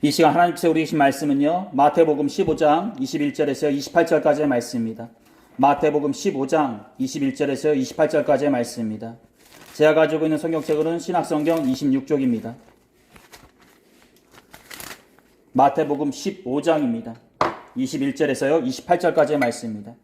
이 시간 하나님께서 우리 주신 말씀은요, 마태복음 15장 21절에서 28절까지의 말씀입니다. 마태복음 15장 21절에서 28절까지의 말씀입니다. 제가 가지고 있는 성경책으로는 신약성경 26쪽입니다. 마태복음 15장입니다. 21절에서요 28절까지의 말씀입니다.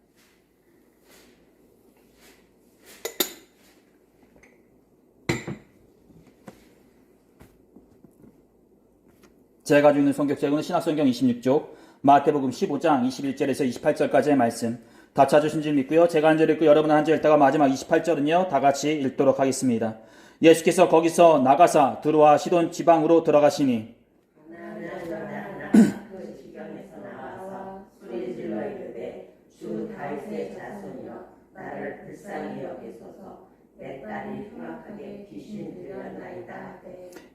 제가 가지고 있는 성경책은 신약성경 26쪽 마태복음 15장 21절에서 28절까지의 말씀 다 찾으신 줄 믿고요. 제가 한 절 읽고 여러분은 한 절 읽다가 마지막 28절은요 다 같이 읽도록 하겠습니다. 예수께서 거기서 나가사 두로와 시돈 지방으로 들어가시니 주 다윗의 자손이여 나를 불쌍히 여기소서 내 딸이 흉악하게 귀신 들렸나이다.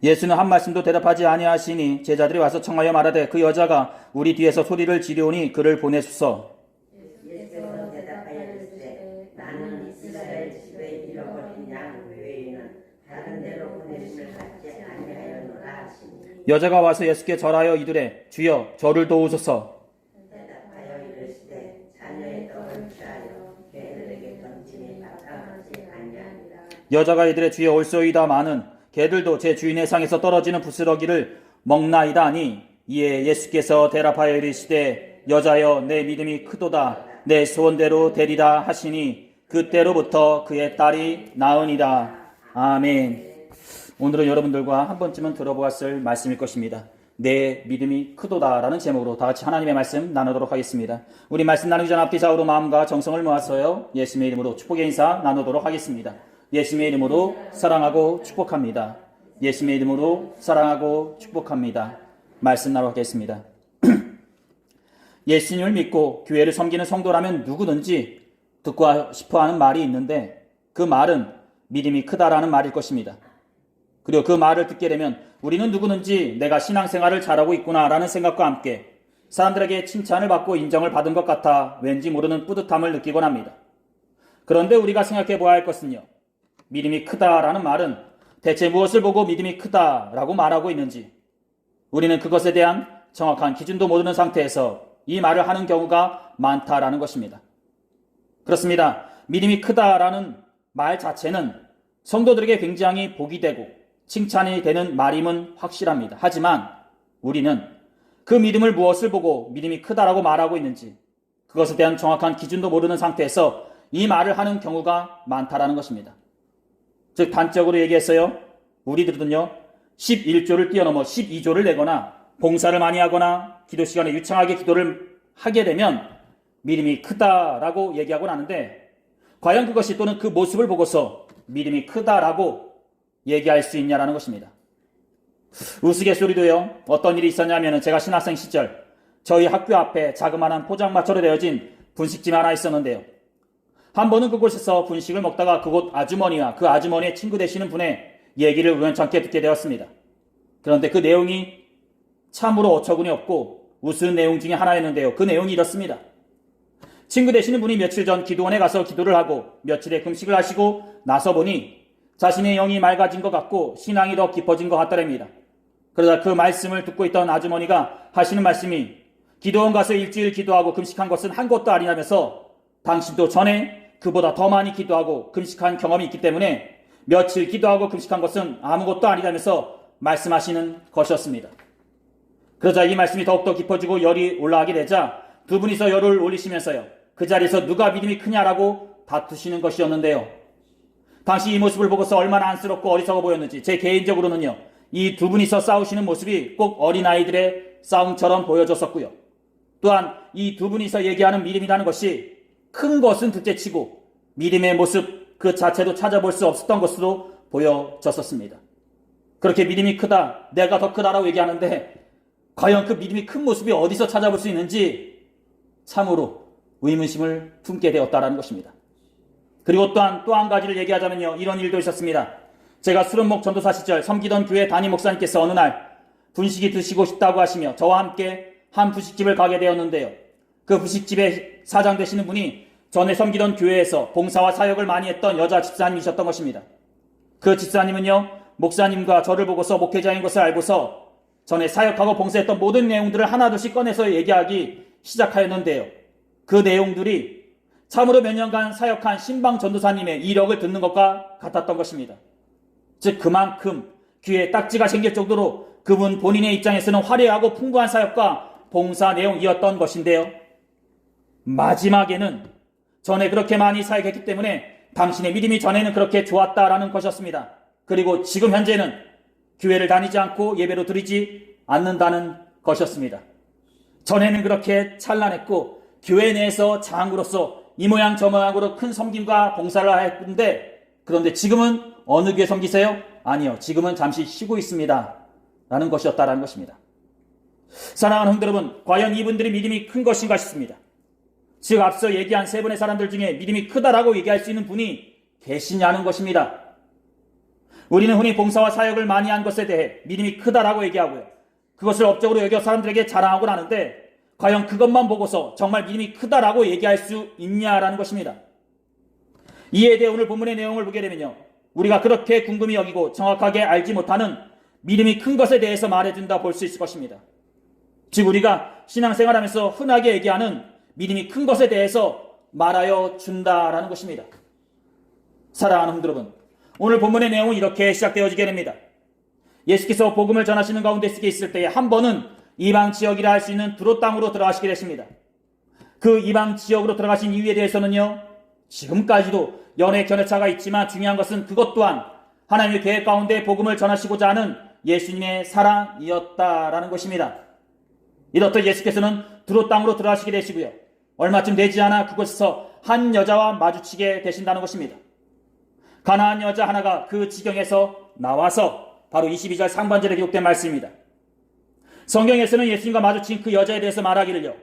예수는 한 말씀도 대답하지 아니하시니 제자들이 와서 청하여 말하되 그 여자가 우리 뒤에서 소리를 지르오니 그를 보내소서. 예수께서 대답하여 이르시되 나는 이스라엘 집에 잃어버린 양 외에는 다른 데로 보내심을 받지 아니하였노라 하시니 여자가 와서 예수께 절하여 이르되 주여 저를 도우소서. 여자가 이들의 주여 올소이다마는 개들도 제 주인의 상에서 떨어지는 부스러기를 먹나이다 하니 이에 예수께서 대답하여 이르시되 여자여 내 믿음이 크도다 내 소원대로 되리라 하시니 그때로부터 그의 딸이 나으니라. 아멘. 오늘은 여러분들과 한 번쯤은 들어보았을 말씀일 것입니다. 내 믿음이 크도다라는 제목으로 다 같이 하나님의 말씀 나누도록 하겠습니다. 우리 말씀 나누기 전 앞뒤 좌우로 마음과 정성을 모았어요. 예수님의 이름으로 축복의 인사 나누도록 하겠습니다. 예수님의 이름으로 사랑하고 축복합니다. 예수님의 이름으로 사랑하고 축복합니다. 말씀 나누겠습니다. 예수님을 믿고 교회를 섬기는 성도라면 누구든지 듣고 싶어하는 말이 있는데 그 말은 믿음이 크다라는 말일 것입니다. 그리고 그 말을 듣게 되면 우리는 누구든지 내가 신앙생활을 잘하고 있구나라는 생각과 함께 사람들에게 칭찬을 받고 인정을 받은 것 같아 왠지 모르는 뿌듯함을 느끼곤 합니다. 그런데 우리가 생각해 보아야 할 것은요, 믿음이 크다라는 말은 대체 무엇을 보고 믿음이 크다라고 말하고 있는지 우리는 그것에 대한 정확한 기준도 모르는 상태에서 이 말을 하는 경우가 많다라는 것입니다. 그렇습니다. 믿음이 크다라는 말 자체는 성도들에게 굉장히 복이 되고 칭찬이 되는 말임은 확실합니다. 하지만 우리는 그 믿음을 무엇을 보고 믿음이 크다라고 말하고 있는지 그것에 대한 정확한 기준도 모르는 상태에서 이 말을 하는 경우가 많다라는 것입니다. 즉 단적으로 얘기했어요. 우리들은요 11조를 뛰어넘어 12조를 내거나 봉사를 많이 하거나 기도 시간에 유창하게 기도를 하게 되면 믿음이 크다라고 얘기하곤 하는데 과연 그것이 또는 그 모습을 보고서 믿음이 크다라고 얘기할 수 있냐라는 것입니다. 우스갯소리도요. 어떤 일이 있었냐면 제가 신학생 시절 저희 학교 앞에 자그마한 포장마차로 되어진 분식집 하나 있었는데요. 한 번은 그곳에서 분식을 먹다가 그곳 아주머니와 그 아주머니의 친구 되시는 분의 얘기를 우연찮게 듣게 되었습니다. 그런데 그 내용이 참으로 어처구니 없고 우스운 내용 중에 하나였는데요. 그 내용이 이렇습니다. 친구 되시는 분이 며칠 전 기도원에 가서 기도를 하고 며칠의 금식을 하시고 나서 보니 자신의 영이 맑아진 것 같고 신앙이 더 깊어진 것 같더랍니다. 그러다 그 말씀을 듣고 있던 아주머니가 하시는 말씀이 기도원 가서 일주일 기도하고 금식한 것은 한 것도 아니라면서 당신도 전에 그보다 더 많이 기도하고 금식한 경험이 있기 때문에 며칠 기도하고 금식한 것은 아무것도 아니라면서 말씀하시는 것이었습니다. 그러자 이 말씀이 더욱더 깊어지고 열이 올라가게 되자 두 분이서 열을 올리시면서요. 그 자리에서 누가 믿음이 크냐라고 다투시는 것이었는데요. 당시 이 모습을 보고서 얼마나 안쓰럽고 어리석어 보였는지 제 개인적으로는요. 이 두 분이서 싸우시는 모습이 꼭 어린아이들의 싸움처럼 보여졌었고요. 또한 이 두 분이서 얘기하는 믿음이라는 것이 큰 것은 둘째치고 믿음의 모습 그 자체도 찾아볼 수 없었던 것으로 보여졌었습니다. 그렇게 믿음이 크다, 내가 더 크다라고 얘기하는데 과연 그 믿음이 큰 모습이 어디서 찾아볼 수 있는지 참으로 의문심을 품게 되었다라는 것입니다. 그리고 또한 또 한 가지를 얘기하자면요. 이런 일도 있었습니다. 제가 수련목 전도사 시절 섬기던 교회 담임 목사님께서 어느 날 분식이 드시고 싶다고 하시며 저와 함께 한 분식집을 가게 되었는데요. 그 분식집의 사장 되시는 분이 전에 섬기던 교회에서 봉사와 사역을 많이 했던 여자 집사님이셨던 것입니다. 그 집사님은요, 목사님과 저를 보고서 목회자인 것을 알고서 전에 사역하고 봉사했던 모든 내용들을 하나둘씩 꺼내서 얘기하기 시작하였는데요. 그 내용들이 참으로 몇 년간 사역한 신방 전도사님의 이력을 듣는 것과 같았던 것입니다. 즉 그만큼 귀에 딱지가 생길 정도로 그분 본인의 입장에서는 화려하고 풍부한 사역과 봉사 내용이었던 것인데요. 마지막에는 전에 그렇게 많이 사역했기 때문에 당신의 믿음이 전에는 그렇게 좋았다라는 것이었습니다. 그리고 지금 현재는 교회를 다니지 않고 예배로 드리지 않는다는 것이었습니다. 전에는 그렇게 찬란했고 교회 내에서 장로로서 이 모양 저 모양으로 큰 섬김과 봉사를 했는데 그런데 지금은 어느 교회 섬기세요? 아니요. 지금은 잠시 쉬고 있습니다. 라는 것이었다라는 것입니다. 사랑하는 성도 여러분, 과연 이분들이 믿음이 큰 것인가 싶습니다. 즉 앞서 얘기한 세 분의 사람들 중에 믿음이 크다라고 얘기할 수 있는 분이 계시냐는 것입니다. 우리는 흔히 봉사와 사역을 많이 한 것에 대해 믿음이 크다라고 얘기하고요. 그것을 업적으로 여겨 사람들에게 자랑하곤 하는데 과연 그것만 보고서 정말 믿음이 크다라고 얘기할 수 있냐라는 것입니다. 이에 대해 오늘 본문의 내용을 보게 되면요. 우리가 그렇게 궁금히 여기고 정확하게 알지 못하는 믿음이 큰 것에 대해서 말해준다 볼 수 있을 것입니다. 즉 우리가 신앙생활하면서 흔하게 얘기하는 믿음이 큰 것에 대해서 말하여 준다라는 것입니다. 사랑하는 성도 여러분, 오늘 본문의 내용은 이렇게 시작되어지게 됩니다. 예수께서 복음을 전하시는 가운데 쓰게 있을 때에 한 번은 이방 지역이라 할 수 있는 두로 땅으로 들어가시게 됐습니다. 그 이방 지역으로 들어가신 이유에 대해서는요, 지금까지도 연애 견해차가 있지만 중요한 것은 그것 또한 하나님의 계획 가운데 복음을 전하시고자 하는 예수님의 사랑이었다라는 것입니다. 이렇듯 예수께서는 두로 땅으로 들어가시게 되시고요. 얼마쯤 되지 않아 그곳에서 한 여자와 마주치게 되신다는 것입니다. 가나안 여자 하나가 그 지경에서 나와서 바로 22절 상반절에 기록된 말씀입니다. 성경에서는 예수님과 마주친 그 여자에 대해서 말하기를요.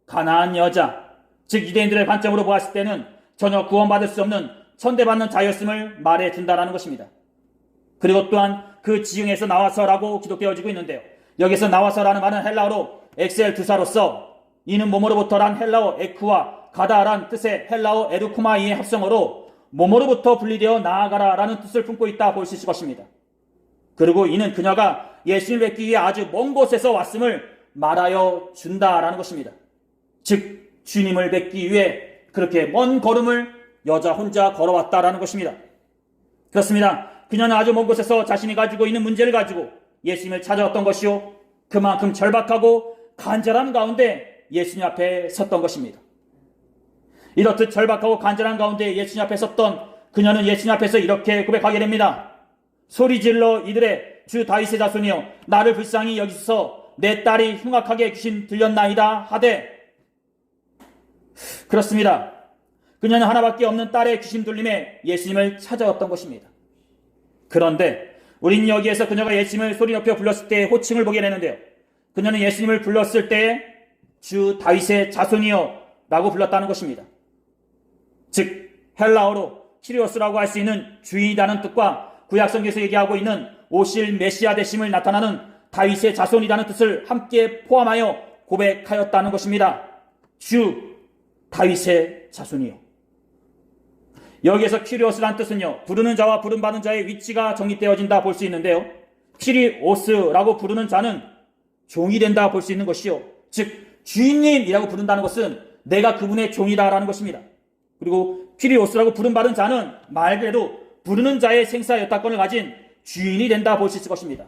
가나안 여자, 즉 유대인들의 관점으로 보았을 때는 전혀 구원받을 수 없는 천대받는 자였음을 말해준다는 것입니다. 그리고 또한 그 지경에서 나와서라고 기록되어지고 있는데요. 여기서 나와서라는 말은 헬라어로 엑셀 두사로서 이는 몸으로부터란 헬라어 에크와 가다란 뜻의 헬라어 에르쿠마이의 합성어로 몸으로부터 분리되어 나아가라라는 뜻을 품고 있다 볼 수 있을 것입니다. 그리고 이는 그녀가 예수님을 뵙기 위해 아주 먼 곳에서 왔음을 말하여 준다라는 것입니다. 즉 주님을 뵙기 위해 그렇게 먼 걸음을 여자 혼자 걸어왔다라는 것입니다. 그렇습니다. 그녀는 아주 먼 곳에서 자신이 가지고 있는 문제를 가지고 예수님을 찾아왔던 것이요, 그만큼 절박하고 간절한 가운데 예수님 앞에 섰던 것입니다. 이렇듯 절박하고 간절한 가운데 예수님 앞에 섰던 그녀는 예수님 앞에서 이렇게 고백하게 됩니다. 소리질러 이들의 주 다윗의 자손이여 나를 불쌍히 여기소서 내 딸이 흉악하게 귀신 들렸나이다 하되. 그렇습니다. 그녀는 하나밖에 없는 딸의 귀신 들림에 예수님을 찾아왔던 것입니다. 그런데 우린 여기에서 그녀가 예수님을 소리 높여 불렀을 때의 호칭을 보게 되는데요. 그녀는 예수님을 불렀을 때에 주 다윗의 자손이여 라고 불렀다는 것입니다. 즉 헬라어로 키리오스라고 할 수 있는 주인이라는 뜻과 구약성경에서 얘기하고 있는 오실 메시아 되심을 나타나는 다윗의 자손이라는 뜻을 함께 포함하여 고백하였다는 것입니다. 주 다윗의 자손이요. 여기에서 키리오스란 뜻은요, 부르는 자와 부름받은 자의 위치가 정립되어진다 볼 수 있는데요. 키리오스라고 부르는 자는 종이 된다 볼 수 있는 것이요, 즉 주인님이라고 부른다는 것은 내가 그분의 종이다라는 것입니다. 그리고 키리오스라고 부름받은 자는 말 그대로 부르는 자의 생사여타권을 가진 주인이 된다 볼 수 있을 것입니다.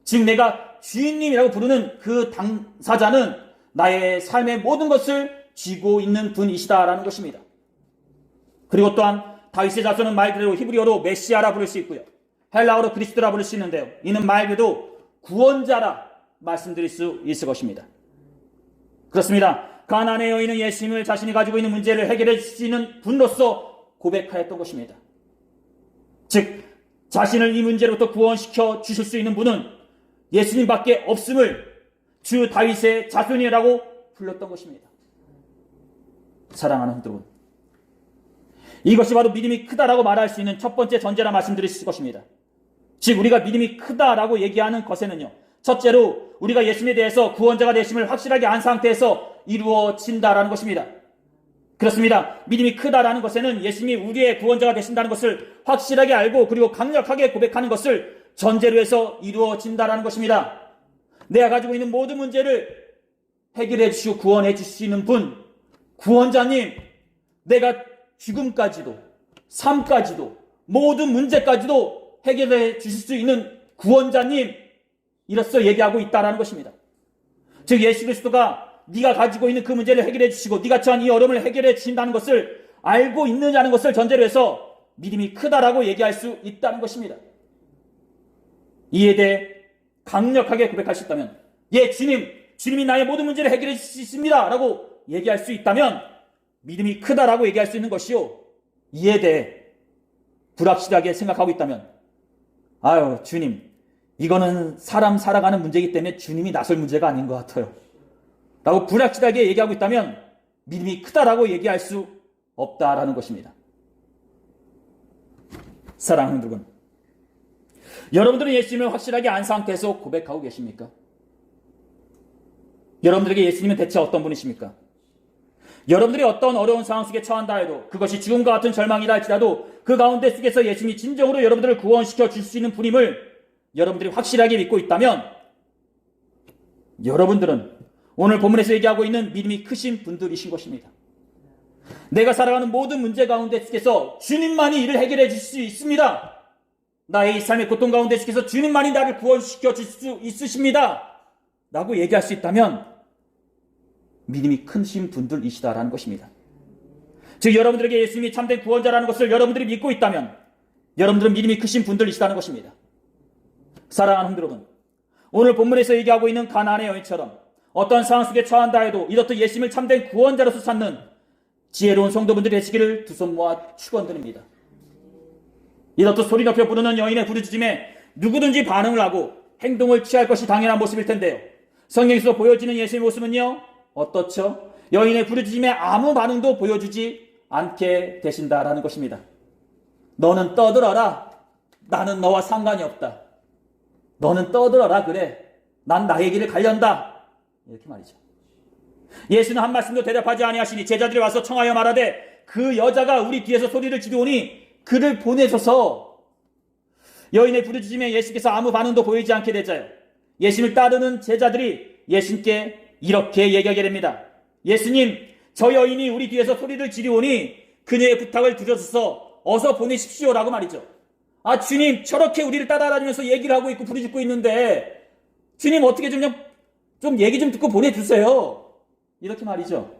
즉 내가 주인님이라고 부르는 그 당사자는 나의 삶의 모든 것을 쥐고 있는 분이시다라는 것입니다. 그리고 또한 다윗의 자손은 말 그대로 히브리어로 메시아라 부를 수 있고요, 헬라어로 그리스도라 부를 수 있는데요. 이는 말 그대로 구원자라 말씀드릴 수 있을 것입니다. 그렇습니다. 가나안의 여인은 예수님을 자신이 가지고 있는 문제를 해결해 줄 수 있는 분로서 고백하였던 것입니다. 즉 자신을 이 문제로부터 구원시켜 주실 수 있는 분은 예수님밖에 없음을 주 다윗의 자손이라고 불렀던 것입니다. 사랑하는 여러분, 이것이 바로 믿음이 크다라고 말할 수 있는 첫 번째 전제라 말씀드릴 수 있을 것입니다. 즉 우리가 믿음이 크다라고 얘기하는 것에는요, 첫째로 우리가 예수님에 대해서 구원자가 되심을 확실하게 안 상태에서 이루어진다라는 것입니다. 그렇습니다. 믿음이 크다라는 것에는 예수님이 우리의 구원자가 되신다는 것을 확실하게 알고 그리고 강력하게 고백하는 것을 전제로 해서 이루어진다라는 것입니다. 내가 가지고 있는 모든 문제를 해결해 주시고 구원해 주실 수 있는 분, 구원자님, 내가 죽음까지도, 삶까지도, 모든 문제까지도 해결해 주실 수 있는 구원자님, 이로써 얘기하고 있다라는 것입니다. 즉 예수 그리스도가 네가 가지고 있는 그 문제를 해결해 주시고 네가 처한 이 어려움을 해결해 주신다는 것을 알고 있느냐는 것을 전제로 해서 믿음이 크다라고 얘기할 수 있다는 것입니다. 이에 대해 강력하게 고백할 수 있다면, 예, 주님이 나의 모든 문제를 해결해 주십니다 라고 얘기할 수 있다면 믿음이 크다라고 얘기할 수 있는 것이요, 이에 대해 불확실하게 생각하고 있다면, 아유, 주님, 이거는 사람 살아가는 문제이기 때문에 주님이 나설 문제가 아닌 것 같아요 라고 불확실하게 얘기하고 있다면 믿음이 크다라고 얘기할 수 없다라는 것입니다. 사랑하는 여러분, 여러분들은 예수님을 확실하게 안 상태에서 고백하고 계십니까? 여러분들에게 예수님은 대체 어떤 분이십니까? 여러분들이 어떤 어려운 상황 속에 처한다 해도, 그것이 죽음과 같은 절망이라 할지라도 그 가운데 속에서 예수님이 진정으로 여러분들을 구원시켜 줄 수 있는 분임을 여러분들이 확실하게 믿고 있다면, 여러분들은 오늘 본문에서 얘기하고 있는 믿음이 크신 분들이신 것입니다. 내가 살아가는 모든 문제 가운데 속에서 주님만이 이를 해결해 주실 수 있습니다. 나의 이 삶의 고통 가운데 속에서 주님만이 나를 구원시켜 줄 수 있으십니다 라고 얘기할 수 있다면 믿음이 크신 분들이시다라는 것입니다. 즉 여러분들에게 예수님이 참된 구원자라는 것을 여러분들이 믿고 있다면 여러분들은 믿음이 크신 분들이시다는 것입니다. 사랑하는 여러분, 오늘 본문에서 얘기하고 있는 가나안의 여인처럼 어떤 상황 속에 처한다 해도 이렇듯 예수님을 참된 구원자로서 찾는 지혜로운 성도분들이 되시기를 두 손 모아 축원드립니다. 이렇듯 소리 높여 부르는 여인의 부르짖음에 누구든지 반응을 하고 행동을 취할 것이 당연한 모습일 텐데요, 성경에서 보여지는 예수님의 모습은요 어떻죠? 여인의 부르짖음에 아무 반응도 보여주지 않게 되신다라는 것입니다. 너는 떠들어라, 나는 너와 상관이 없다. 너는 떠들어라, 그래, 난 나의 길을 가련다, 이렇게 말이죠. 예수는 한 말씀도 대답하지 아니하시니 제자들이 와서 청하여 말하되 그 여자가 우리 뒤에서 소리를 지르오니 그를 보내셔서, 여인의 부르짖음에 예수께서 아무 반응도 보이지 않게 되자요, 예수님을 따르는 제자들이 예수님께 이렇게 얘기하게 됩니다. 예수님, 저 여인이 우리 뒤에서 소리를 지르오니 그녀의 부탁을 들으셔서 어서 보내십시오라고 말이죠. 아, 주님, 저렇게 우리를 따라다니면서 얘기를 하고 있고 부르짖고 있는데 주님 어떻게 좀 얘기 좀 듣고 보내주세요, 이렇게 말이죠.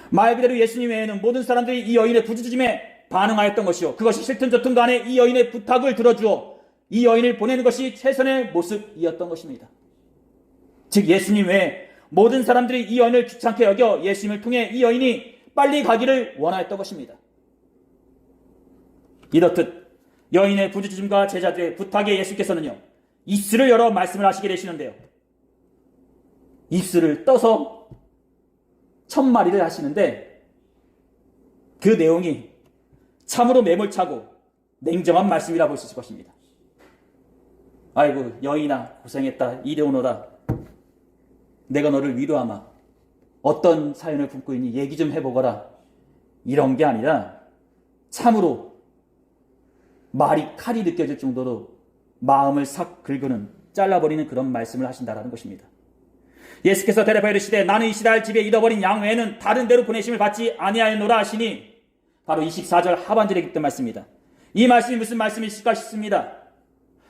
말 그대로 예수님 외에는 모든 사람들이 이 여인의 부르짖음에 반응하였던 것이요, 그것이 싫든 좋든 간에 이 여인의 부탁을 들어주어 이 여인을 보내는 것이 최선의 모습이었던 것입니다. 즉 예수님 외에 모든 사람들이 이 여인을 귀찮게 여겨 예수님을 통해 이 여인이 빨리 가기를 원하였던 것입니다. 이렇듯 여인의 부르짖음과 제자들의 부탁에 예수께서는요 입술을 열어 말씀을 하시게 되시는데요, 입술을 떠서 첫마디를 하시는데 그 내용이 참으로 매몰차고 냉정한 말씀이라 볼 수 있을 것입니다. 아이고 여인아 고생했다, 이리 오너라, 내가 너를 위로하마, 어떤 사연을 품고 있니 얘기 좀 해보거라, 이런 게 아니라 참으로 말이 칼이 느껴질 정도로 마음을 싹 긁는, 잘라버리는 그런 말씀을 하신다라는 것입니다. 예수께서 대답하여 이르시되 나는 이스라엘 집에 잃어버린 양 외에는 다른 데로 보내심을 받지 아니하였노라 하시니, 바로 24절 하반절에 있던 말씀입니다. 이 말씀이 무슨 말씀이실까 싶습니다.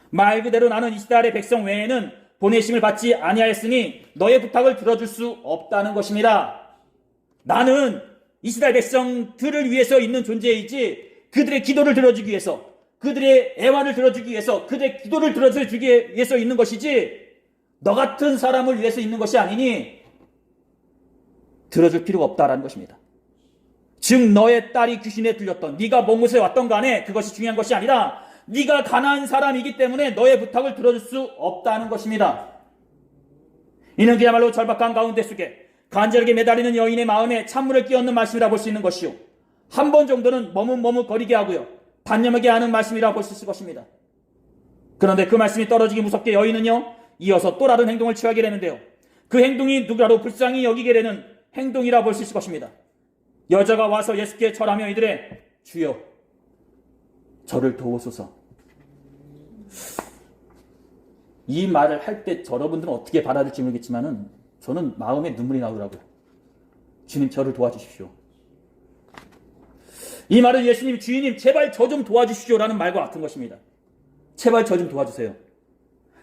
말 그대로 나는 이스라엘의 백성 외에는 보내심을 받지 아니하였으니 너의 부탁을 들어줄 수 없다는 것입니다. 나는 이스라엘 백성들을 위해서 있는 존재이지 그들의 기도를 들어주기 위해서, 그들의 애환을 들어주기 위해서, 그들의 기도를 들어주기 위해서 있는 것이지 너 같은 사람을 위해서 있는 것이 아니니 들어줄 필요가 없다라는 것입니다. 즉 너의 딸이 귀신에 들렸던, 네가 먼 곳에 왔던 간에 그것이 중요한 것이 아니라 네가 가난한 사람이기 때문에 너의 부탁을 들어줄 수 없다는 것입니다. 이는 그야말로 절박한 가운데 속에 간절하게 매달리는 여인의 마음에 찬물을 끼얹는 말씀이라 볼 수 있는 것이요, 한 번 정도는 머뭇머뭇거리게 하고요 단념하게 하는 말씀이라 볼 수 있을 것입니다. 그런데 그 말씀이 떨어지기 무섭게 여인은요 이어서 또 다른 행동을 취하게 되는데요, 그 행동이 누구라도 불쌍히 여기게 되는 행동이라 볼 수 있을 것입니다. 여자가 와서 예수께 절하며 이르되 주여 저를 도우소서. 이 말을 할 때 여러분들은 어떻게 받아들일지 모르겠지만은 저는 마음에 눈물이 나오더라고요. 주님 저를 도와주십시오. 이 말은 예수님 주인님 제발 저 좀 도와주십시오라는 말과 같은 것입니다. 제발 저 좀 도와주세요.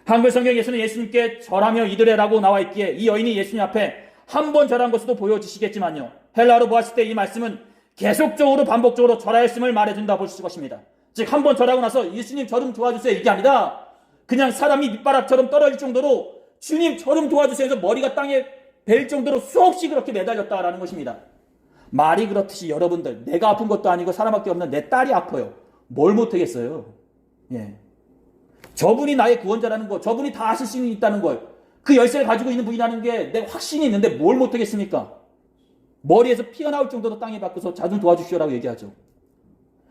한글 성경에서는 예수님께 절하며 이르래라고 나와 있기에 이 여인이 예수님 앞에 한 번 절한 것으로 보여지시겠지만요. 헬라어로 보았을 때 이 말씀은 계속적으로 반복적으로 절하였음을 말해준다 볼 것입니다. 즉 한 번 절하고 나서 예수님 저 좀 도와주세요 이게 아니라 그냥 사람이 밑바닥처럼 떨어질 정도로 주님 저 좀 도와주세요 해서 머리가 땅에 벨 정도로 수없이 그렇게 매달렸다라는 것입니다. 말이 그렇듯이 여러분들 내가 아픈 것도 아니고 사람밖에 없는 내 딸이 아파요. 뭘 못하겠어요. 예. 저분이 나의 구원자라는 거, 저분이 다 아실 수 있다는 걸, 그 열쇠를 가지고 있는 분이라는 게 내 확신이 있는데 뭘 못하겠습니까? 머리에서 피가 나올 정도로 땅에 박혀서 자 좀 도와주시오라고 얘기하죠.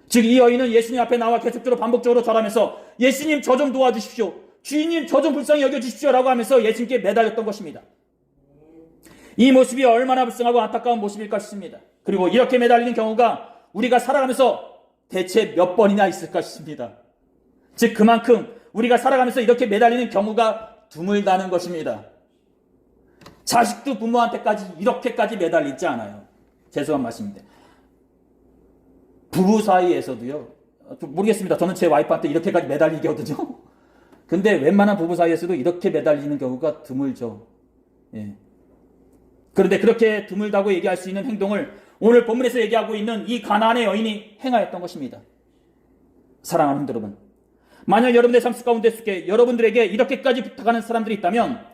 즉 이 여인은 예수님 앞에 나와 계속적으로 반복적으로 절하면서 예수님 저 좀 도와주십시오. 주인님 저 좀 불쌍히 여겨주십시오라고 하면서 예수님께 매달렸던 것입니다. 이 모습이 얼마나 불쌍하고 안타까운 모습일까 싶습니다. 그리고 이렇게 매달리는 경우가 우리가 살아가면서 대체 몇 번이나 있을까 싶습니다. 즉 그만큼 우리가 살아가면서 이렇게 매달리는 경우가 드물다는 것입니다. 자식도 부모한테까지 이렇게까지 매달리지 않아요. 죄송한 말씀인데 부부 사이에서도요. 모르겠습니다. 저는 제 와이프한테 이렇게까지 매달리거든요. 근데 웬만한 부부 사이에서도 이렇게 매달리는 경우가 드물죠. 예. 그런데 그렇게 드물다고 얘기할 수 있는 행동을 오늘 본문에서 얘기하고 있는 이 가나안의 여인이 행하였던 것입니다. 사랑하는 여러분, 만약 여러분의 삶 가운데 속에 여러분들에게 이렇게까지 부탁하는 사람들이 있다면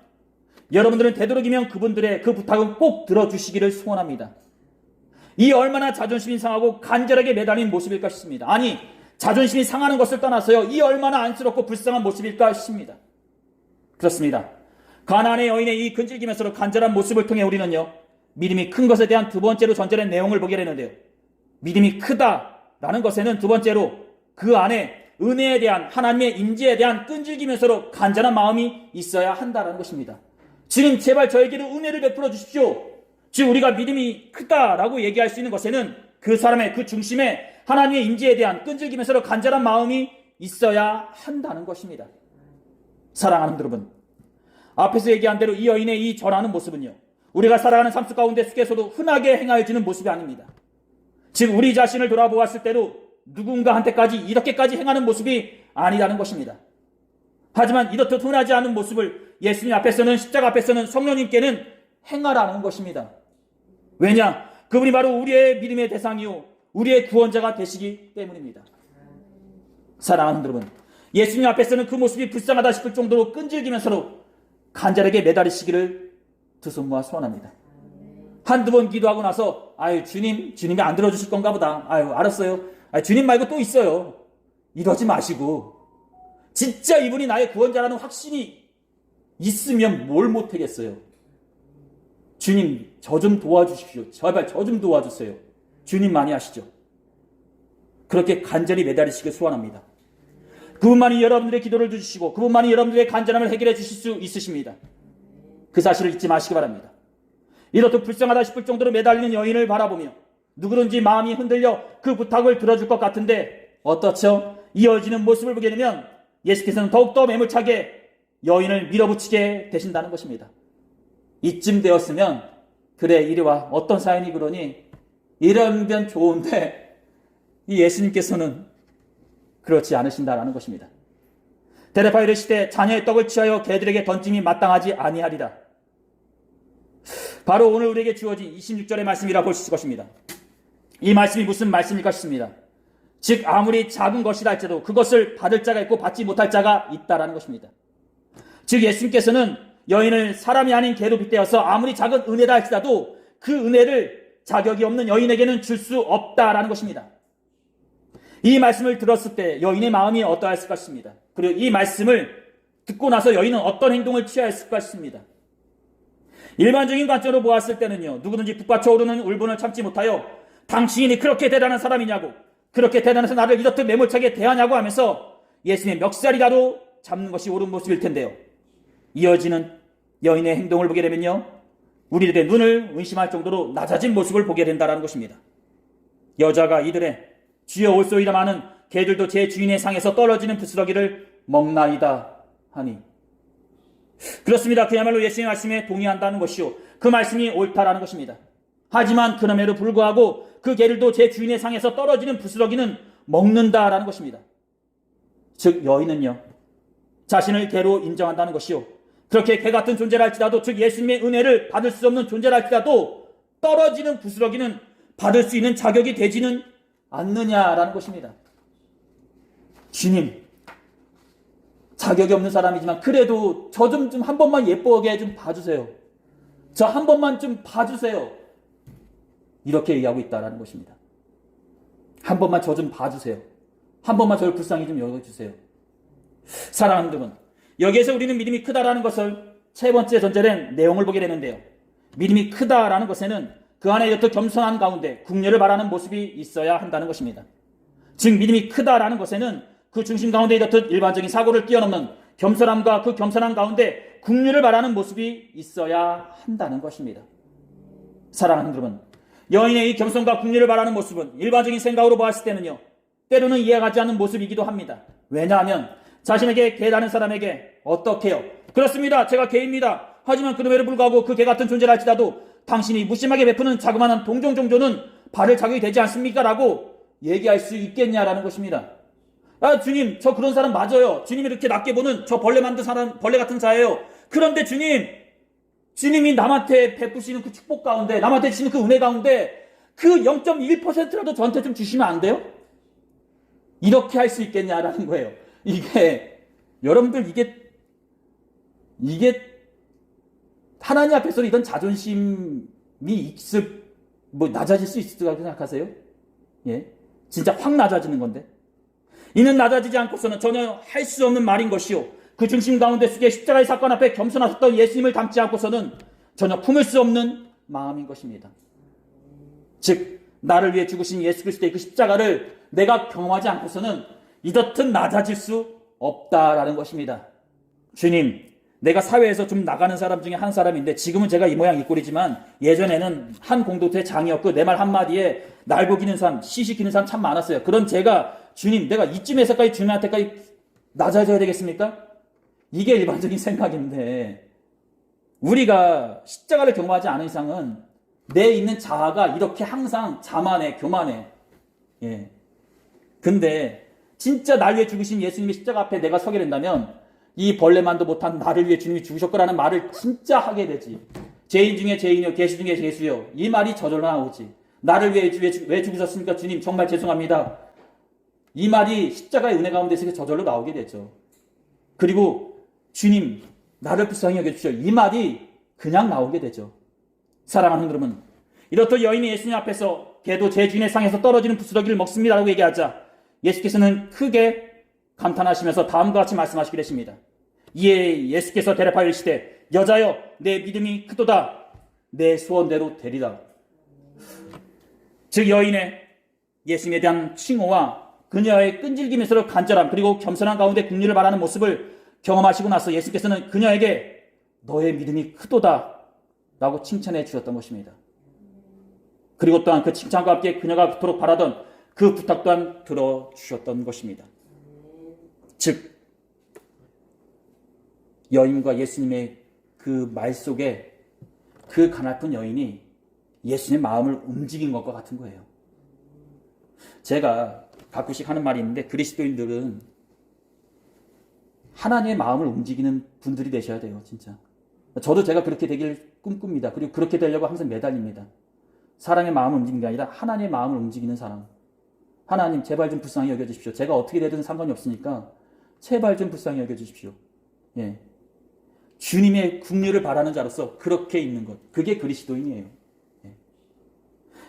여러분들은 되도록이면 그분들의 그 부탁은 꼭 들어주시기를 소원합니다. 이 얼마나 자존심이 상하고 간절하게 매달린 모습일까 싶습니다. 아니, 자존심이 상하는 것을 떠나서요, 이 얼마나 안쓰럽고 불쌍한 모습일까 싶습니다. 그렇습니다. 가나안의 여인의 이 근질기면서 간절한 모습을 통해 우리는요, 믿음이 큰 것에 대한 두 번째로 전제된 내용을 보게 되는데요. 믿음이 크다라는 것에는 두 번째로 그 안에 은혜에 대한, 하나님의 임재에 대한 끈질기면서로 간절한 마음이 있어야 한다는 것입니다. 주님 제발 저에게도 은혜를 베풀어 주십시오. 즉 우리가 믿음이 크다라고 얘기할 수 있는 것에는 그 사람의 그 중심에 하나님의 임재에 대한 끈질기면서로 간절한 마음이 있어야 한다는 것입니다. 사랑하는 여러분, 앞에서 얘기한 대로 이 여인의 이 절하는 모습은요, 우리가 살아가는 삶 가운데 속에서도 흔하게 행하여지는 모습이 아닙니다. 즉 우리 자신을 돌아보았을 때도 누군가한테까지 이렇게까지 행하는 모습이 아니라는 것입니다. 하지만 이렇듯 흔하지 않은 모습을 예수님 앞에서는, 십자가 앞에서는, 성령님께는 행하라는 것입니다. 왜냐? 그분이 바로 우리의 믿음의 대상이요 우리의 구원자가 되시기 때문입니다. 사랑하는 여러분, 예수님 앞에서는 그 모습이 불쌍하다 싶을 정도로 끈질기면서도 간절하게 매달리시기를 두 손 모아 소원합니다. 한두 번 기도하고 나서 아유 주님이 안 들어주실 건가 보다. 아유 알았어요. 주님 말고 또 있어요. 이러지 마시고 진짜 이분이 나의 구원자라는 확신이 있으면 뭘 못하겠어요. 주님 저 좀 도와주십시오. 제발 저 좀 도와주세요. 주님만이 아시죠. 그렇게 간절히 매달리시길 소원합니다. 그분만이 여러분들의 기도를 들으시고 그분만이 여러분들의 간절함을 해결해 주실 수 있으십니다. 그 사실을 잊지 마시기 바랍니다. 이렇듯 불쌍하다 싶을 정도로 매달리는 여인을 바라보며 누구든지 마음이 흔들려 그 부탁을 들어줄 것 같은데 어떻죠? 이어지는 모습을 보게 되면 예수께서는 더욱더 매몰차게 여인을 밀어붙이게 되신다는 것입니다. 이쯤 되었으면 그래 이리 와 어떤 사연이 그러니 이러면 좋은데 이 예수님께서는 그렇지 않으신다라는 것입니다. 대답하여 이르시되 자녀의 떡을 취하여 개들에게 던짐이 마땅하지 아니하리라. 바로 오늘 우리에게 주어진 26절의 말씀이라 볼 수 있을 것입니다. 이 말씀이 무슨 말씀일까 싶습니다. 즉 아무리 작은 것이라 할지라도 그것을 받을 자가 있고 받지 못할 자가 있다라는 것입니다. 즉 예수님께서는 여인을 사람이 아닌 개로 빗대어서 아무리 작은 은혜다 할지라도 그 은혜를 자격이 없는 여인에게는 줄 수 없다라는 것입니다. 이 말씀을 들었을 때 여인의 마음이 어떠했을까 싶습니다. 그리고 이 말씀을 듣고 나서 여인은 어떤 행동을 취하였을까 싶습니다. 일반적인 관점으로 보았을 때는요, 누구든지 북받쳐 오르는 울분을 참지 못하여 당신이 그렇게 대단한 사람이냐고, 그렇게 대단해서 나를 이렇게 매몰차게 대하냐고 하면서 예수님의 멱살이라도 잡는 것이 옳은 모습일 텐데요. 이어지는 여인의 행동을 보게 되면요, 우리들의 눈을 의심할 정도로 낮아진 모습을 보게 된다는 것입니다. 여자가 이들의 주여 올소이다 마는 개들도 제 주인의 상에서 떨어지는 부스러기를 먹나이다 하니 그렇습니다. 그야말로 예수님의 말씀에 동의한다는 것이요, 그 말씀이 옳다라는 것입니다. 하지만 그럼에도 불구하고 그 개들도 제 주인의 상에서 떨어지는 부스러기는 먹는다라는 것입니다. 즉 여인은요, 자신을 개로 인정한다는 것이요, 그렇게 개 같은 존재라 할지라도, 즉 예수님의 은혜를 받을 수 없는 존재라 할지라도 떨어지는 부스러기는 받을 수 있는 자격이 되지는 않느냐라는 것입니다. 주님, 자격이 없는 사람이지만 그래도 저 좀 한 번만 예쁘게 좀 봐주세요. 저 한 번만 좀 봐주세요. 이렇게 얘기하고 있다라는 것입니다. 한 번만 저 좀 봐주세요. 한 번만 저를 불쌍히 좀 여겨주세요. 사랑하는 여러분, 여기에서 우리는 믿음이 크다라는 것을 세 번째 전제된 내용을 보게 되는데요. 믿음이 크다라는 것에는 그 안에 이렇듯 겸손한 가운데 궁녀를 바라는 모습이 있어야 한다는 것입니다. 즉 믿음이 크다라는 것에는 그 중심 가운데 이렇듯 일반적인 사고를 뛰어넘는 겸손함과 그 겸손한 가운데 궁녀를 바라는 모습이 있어야 한다는 것입니다. 사랑하는 여러분, 여인의 이 겸손과 궁녀를 바라는 모습은 일반적인 생각으로 보았을 때는요, 때로는 이해가지 않는 모습이기도 합니다. 왜냐하면 자신에게 개라는 사람에게 어떻게요? 그렇습니다. 제가 개입니다. 하지만 그럼에도 불구하고 그 개 같은 존재를 할지라도 당신이 무심하게 베푸는 자그마한 동종 정도는 바를 자격이 되지 않습니까? 라고 얘기할 수 있겠냐라는 것입니다. 아, 주님, 저 그런 사람 맞아요. 주님이 이렇게 낮게 보는 저 벌레 만든 사람, 벌레 같은 자예요. 그런데 주님이 남한테 베푸시는 그 축복 가운데, 남한테 주시는 그 은혜 가운데 그 0.1%라도 저한테 좀 주시면 안 돼요? 이렇게 할 수 있겠냐라는 거예요. 여러분들 이게 하나님 앞에서 이런 자존심이 낮아질 수 있을 거라고 생각하세요? 예? 진짜 확 낮아지는 건데. 이는 낮아지지 않고서는 전혀 할 수 없는 말인 것이요, 그 중심 가운데 속에 십자가의 사건 앞에 겸손하셨던 예수님을 닮지 않고서는 전혀 품을 수 없는 마음인 것입니다. 즉 나를 위해 죽으신 예수 그리스도의 그 십자가를 내가 경험하지 않고서는 이렇듯 낮아질 수 없다라는 것입니다. 주님, 내가 사회에서 좀 나가는 사람 중에 한 사람인데 지금은 제가 이 모양 이 꼴이지만 예전에는 한 공동체의 장이었고 내 말 한마디에 날 보기는 사람, 시시키는 사람 참 많았어요. 그런 제가 주님, 내가 이쯤에서까지 주님한테까지 낮아져야 되겠습니까? 이게 일반적인 생각인데, 우리가 십자가를 경험하지 않은 이상은 내 있는 자아가 이렇게 항상 자만해, 교만해. 예. 근데 진짜 날 위해 죽으신 예수님의 십자가 앞에 내가 서게 된다면 이 벌레만도 못한 나를 위해 주님이 죽으셨거라는 말을 진짜 하게 되지. 죄인 중에 죄인이요, 개수 중에 개수요, 이 말이 저절로 나오지. 나를 위해 왜 죽으셨습니까? 주님, 정말 죄송합니다. 이 말이 십자가의 은혜 가운데서 저절로 나오게 되죠. 그리고 주님, 나를 불쌍히 여겨주시오, 이 말이 그냥 나오게 되죠. 사랑하는 여러분, 이렇듯 여인이 예수님 앞에서 개도 제 주인의 상에서 떨어지는 부스러기를 먹습니다라고 얘기하자 예수께서는 크게 감탄하시면서 다음과 같이 말씀하시게 되십니다. 이에 예수께서 대답하여 이르시되, 여자여, 내 믿음이 크도다. 내 소원대로 되리라. 즉 여인의 예수님에 대한 칭호와 그녀의 끈질기면서 간절함, 그리고 겸손한 가운데 긍휼을 바라는 모습을 경험하시고 나서 예수께서는 그녀에게 너의 믿음이 크도다 라고 칭찬해 주셨던 것입니다. 그리고 또한 그 칭찬과 함께 그녀가 그토록 바라던 그 부탁 또한 들어주셨던 것입니다. 즉 여인과 예수님의 그 말 속에 그 가냘픈 여인이 예수님의 마음을 움직인 것과 같은 거예요. 제가 가끔씩 하는 말이 있는데, 그리스도인들은 하나님의 마음을 움직이는 분들이 되셔야 돼요. 진짜. 저도 제가 그렇게 되길 꿈꿉니다. 그리고 그렇게 되려고 항상 매달립니다. 사랑의 마음을 움직이는 게 아니라 하나님의 마음을 움직이는 사람. 하나님, 제발 좀 불쌍히 여겨주십시오. 제가 어떻게 되든 상관이 없으니까 제발 좀 불쌍히 여겨주십시오. 예. 주님의 긍휼을 바라는 자로서 그렇게 있는 것, 그게 그리스도인이에요. 예.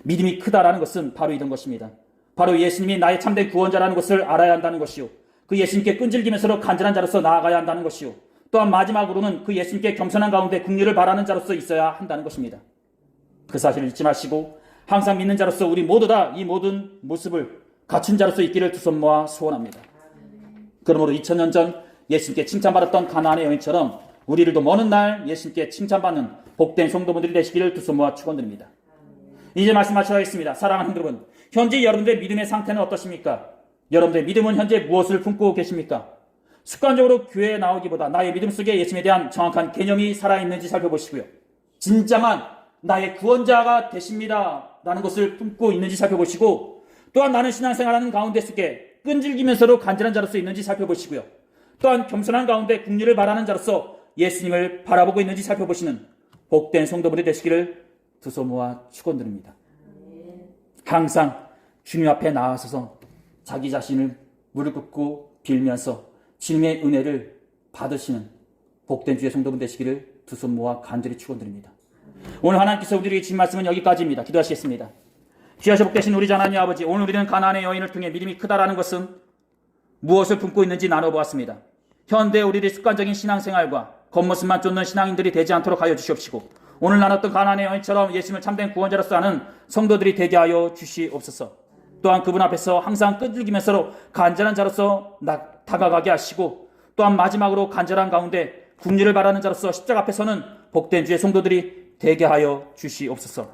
믿음이 크다라는 것은 바로 이런 것입니다. 바로 예수님이 나의 참된 구원자라는 것을 알아야 한다는 것이요, 그 예수님께 끈질기면서 간절한 자로서 나아가야 한다는 것이요, 또한 마지막으로는 그 예수님께 겸손한 가운데 긍휼을 바라는 자로서 있어야 한다는 것입니다. 그 사실을 잊지 마시고 항상 믿는 자로서 우리 모두 다 이 모든 모습을 갖춘 자로서 있기를 두 손 모아 소원합니다. 그러므로 2000년 전 예수님께 칭찬받았던 가나안의 여인처럼 우리들도 먼 날 예수님께 칭찬받는 복된 성도분들이 되시기를 두 손 모아 축원드립니다. 이제 말씀 마치겠습니다. 사랑하는 여러분, 현재 여러분들의 믿음의 상태는 어떠십니까? 여러분들의 믿음은 현재 무엇을 품고 계십니까? 습관적으로 교회에 나오기보다 나의 믿음 속에 예수님에 대한 정확한 개념이 살아있는지 살펴보시고요. 진정한 나의 구원자가 되십니다 라는 것을 품고 있는지 살펴보시고, 또한 나는 신앙생활하는 가운데 속에 끈질기면서도 간절한 자로서 있는지 살펴보시고요. 또한 겸손한 가운데 국리를 바라는 자로서 예수님을 바라보고 있는지 살펴보시는 복된 성도분이 되시기를 두 손 모아 축원드립니다. 항상 주님 앞에 나아서서 자기 자신을 무릎 꿇고 빌면서 주님의 은혜를 받으시는 복된 주의 성도분 되시기를 두 손 모아 간절히 축원드립니다. 오늘 하나님께서 우리에게 주신 말씀은 여기까지입니다. 기도하시겠습니다. 귀하시 복되신 우리 하나님 아버지, 오늘 우리는 가나안의 여인을 통해 믿음이 크다라는 것은 무엇을 품고 있는지 나눠보았습니다. 현대 우리들의 습관적인 신앙생활과 겉모습만 쫓는 신앙인들이 되지 않도록 하여 주시옵시고, 오늘 나눴던 가나안의 여인처럼 예수님을 참된 구원자로서 아는 성도들이 되게 하여 주시옵소서. 또한 그분 앞에서 항상 끈질기면서 간절한 자로서 다가가게 하시고, 또한 마지막으로 간절한 가운데 국리를 바라는 자로서 십자가 앞에서는 복된 주의 성도들이 되게 하여 주시옵소서.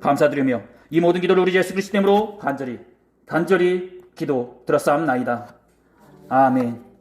감사드리며 이 모든 기도를 우리 예수 그리스도 이름으로 간절히 기도 드렸사옵나이다. 아멘.